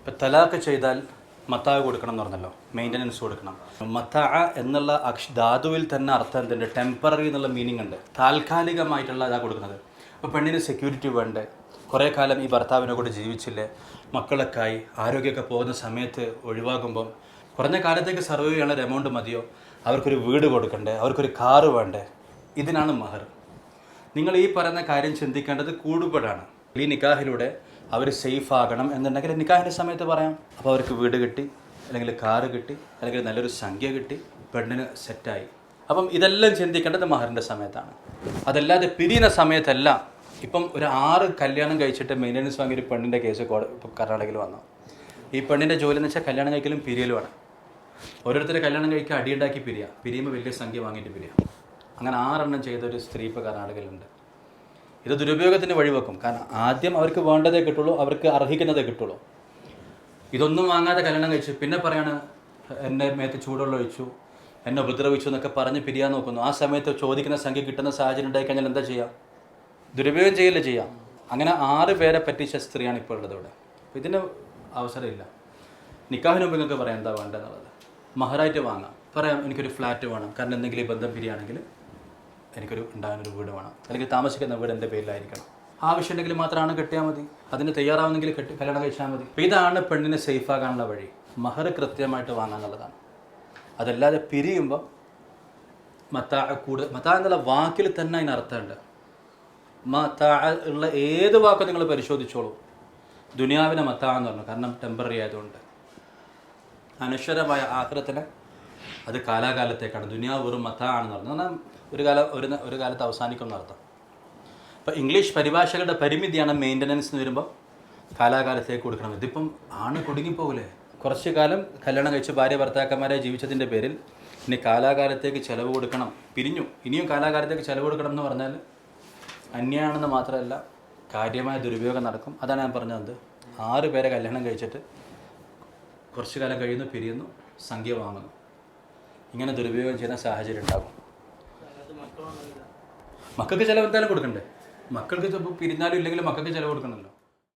ഇപ്പം തലാഖ് ചെയ്താൽ മത്താ കൊടുക്കണം എന്ന് പറഞ്ഞല്ലോ, മെയിൻ്റനൻസ് കൊടുക്കണം. മത്താ എന്നുള്ള ധാതുവിൽ തന്നെ അർത്ഥം എന്തുണ്ട്? ടെമ്പററി എന്നുള്ള മീനിങ് ഉണ്ട്. താൽക്കാലികമായിട്ടുള്ള ഇതാണ് കൊടുക്കുന്നത്. അപ്പോൾ പെണ്ണിന് സെക്യൂരിറ്റി വേണ്ടേ? കുറേ കാലം ഈ ഭർത്താവിനെ കൂടെ ജീവിച്ചില്ലേ, മക്കളൊക്കെ ആയി ആരോഗ്യമൊക്കെ പോകുന്ന സമയത്ത് ഒഴിവാകുമ്പം കുറഞ്ഞ കാലത്തേക്ക് സർവൈവ് ചെയ്യാനുള്ള ഒരു എമൗണ്ട് മതിയോ? അവർക്കൊരു വീട് കൊടുക്കണ്ടേ? അവർക്കൊരു കാറ് വേണ്ടേ? ഇതിനാണ് മഹർ. നിങ്ങൾ ഈ പറയുന്ന കാര്യം ചിന്തിക്കേണ്ടത് കൂടുതലാണ്. ഈ നിക്കാഹിലൂടെ അവർ സേഫ് ആകണം എന്നുണ്ടെങ്കിൽ നിക്കാഹിൻ്റെ സമയത്ത് പറയാം. അപ്പോൾ അവർക്ക് വീട് കിട്ടി, അല്ലെങ്കിൽ കാറ് കിട്ടി, അല്ലെങ്കിൽ നല്ലൊരു സംഖ്യ കിട്ടി, പെണ്ണിന് സെറ്റായി. അപ്പം ഇതെല്ലാം ചിന്തിക്കേണ്ടത് മഹറിൻ്റെ സമയത്താണ്. അതല്ലാതെ പിരിയുന്ന സമയത്തല്ല. ഇപ്പം ഒരു 6 കല്യാണം കഴിച്ചിട്ട് മെയിൻ്റനൻസ് വാങ്ങിയ ഒരു പെണ്ണിൻ്റെ കേസ് ഇപ്പം കർണാടകയിൽ വന്നു. ഈ പെണ്ണിൻ്റെ ജോലി എന്ന് വെച്ചാൽ കല്യാണം കഴിക്കലും പിരിയലുമാണ്. ഓരോരുത്തർ കല്യാണം കഴിക്കുക, അടിയുണ്ടാക്കി പിരിയുമ്പോൾ വലിയ സംഖ്യ വാങ്ങിയിട്ട് പിരിയുക. അങ്ങനെ 6 എണ്ണം ചെയ്തൊരു സ്ത്രീ ഇപ്പോൾ കർണാടകയിലുണ്ട്. ഇത് ദുരുപയോഗത്തിന് വഴിവെക്കും. കാരണം ആദ്യം അവർക്ക് വേണ്ടതേ കിട്ടുള്ളൂ, അവർക്ക് അർഹിക്കുന്നതേ കിട്ടുള്ളൂ. ഇതൊന്നും വാങ്ങാതെ കല്യാണം കഴിച്ചു, പിന്നെ പറയാണ് എന്നെ മേത്ത് ചൂടുവെള്ളം ഒഴിച്ചു, എന്നെ ഉപദ്രവിച്ചു എന്നൊക്കെ പറഞ്ഞ് പിരിയാൻ നോക്കുന്നു. ആ സമയത്ത് ചോദിക്കുന്ന സംഖ്യ കിട്ടുന്ന സാഹചര്യം ഉണ്ടായിക്കഴിഞ്ഞാൽ എന്താ ചെയ്യാം? ദുരുപയോഗം ചെയ്യല്ലേ ചെയ്യാം. അങ്ങനെ 6 പേരെ പറ്റിച്ച സ്ത്രീയാണ് ഇപ്പോൾ ഉള്ളത് ഇവിടെ. അപ്പോൾ ഇതിന് അവസരമില്ല. നിക്കാഹിന് മുമ്പ് നിങ്ങൾക്ക് പറയാം എന്താ വേണ്ടതെന്നുള്ളത്. മഹറായിട്ട് വാങ്ങാം. പറയാം എനിക്കൊരു ഫ്ലാറ്റ് വേണം, കാരണം എന്തെങ്കിലും ഈ ബന്ധം പിരിയാണെങ്കിൽ എനിക്കൊരു ഉണ്ടാകാനൊരു വീട് വേണം, അല്ലെങ്കിൽ താമസിക്കുന്ന വീട് എൻ്റെ പേരിലായിരിക്കണം. ആവശ്യമുണ്ടെങ്കിൽ മാത്രമാണ് കെട്ടിയാൽ മതി. അതിന് തയ്യാറാവുന്നെങ്കിൽ കല്യാണം കഴിച്ചാൽ മതി. അപ്പോൾ ഇതാണ് പെണ്ണിനെ സേഫ് ആകാനുള്ള വഴി. മഹർ കൃത്യമായിട്ട് വാങ്ങാന്നുള്ളതാണ്. അതല്ലാതെ പിരിയുമ്പോൾ മത്താ എന്നുള്ള വാക്കിൽ തന്നെ അതിന് അർത്ഥമുണ്ട്. മത്താ ഉള്ള ഏത് വാക്കും നിങ്ങൾ പരിശോധിച്ചോളൂ. ദുനിയാവിനെ മത്താ എന്ന് പറഞ്ഞു, കാരണം ടെമ്പററി ആയതുകൊണ്ട്. അനശ്വരമായ ആഖിറത്തിന് അത് കാലാകാലത്തേക്കാണ്. ദുനിയാവ് വെറും മത്താ ആണെന്ന് പറഞ്ഞു. എന്നാൽ ഒരു കാലത്ത് അവസാനിക്കുമെന്ന് അർത്ഥം. അപ്പോൾ ഇംഗ്ലീഷ് പരിഭാഷകളുടെ പരിമിതിയാണ് മെയിൻ്റനൻസ് എന്ന് വരുമ്പോൾ കാലാകാലത്തേക്ക് കൊടുക്കണം. ഇതിപ്പം ആണ് കുടുങ്ങിപ്പോകില്ലേ? കുറച്ച് കാലം കല്യാണം കഴിച്ച് ഭാര്യ ഭർത്താക്കന്മാരെ ജീവിച്ചതിൻ്റെ പേരിൽ ഇനി കാലാകാലത്തേക്ക് ചിലവ് കൊടുക്കണം, പിരിഞ്ഞു ഇനിയും കാലാകാലത്തേക്ക് ചിലവ് കൊടുക്കണം എന്ന് പറഞ്ഞാൽ അന്യാണെന്ന് മാത്രമല്ല, കാര്യമായ ദുരുപയോഗം നടക്കും. അതാണ് ഞാൻ പറഞ്ഞത്. 6 പേരെ കല്യാണം കഴിച്ചിട്ട് കുറച്ച് കാലം കഴിയുന്നു, പിരിയുന്നു, സംഖ്യ വാങ്ങുന്നു. ഇങ്ങനെ ദുരുപയോഗം ചെയ്യുന്ന സാഹചര്യം ഉണ്ടാകും. മക്കൾക്ക് ചിലവ് എന്തായാലും കൊടുക്കണ്ടേ? മക്കൾക്ക് പിരിഞ്ഞാലും ഇല്ലെങ്കിലും മക്കൾക്ക് ചിലവ് കൊടുക്കണമല്ലോ.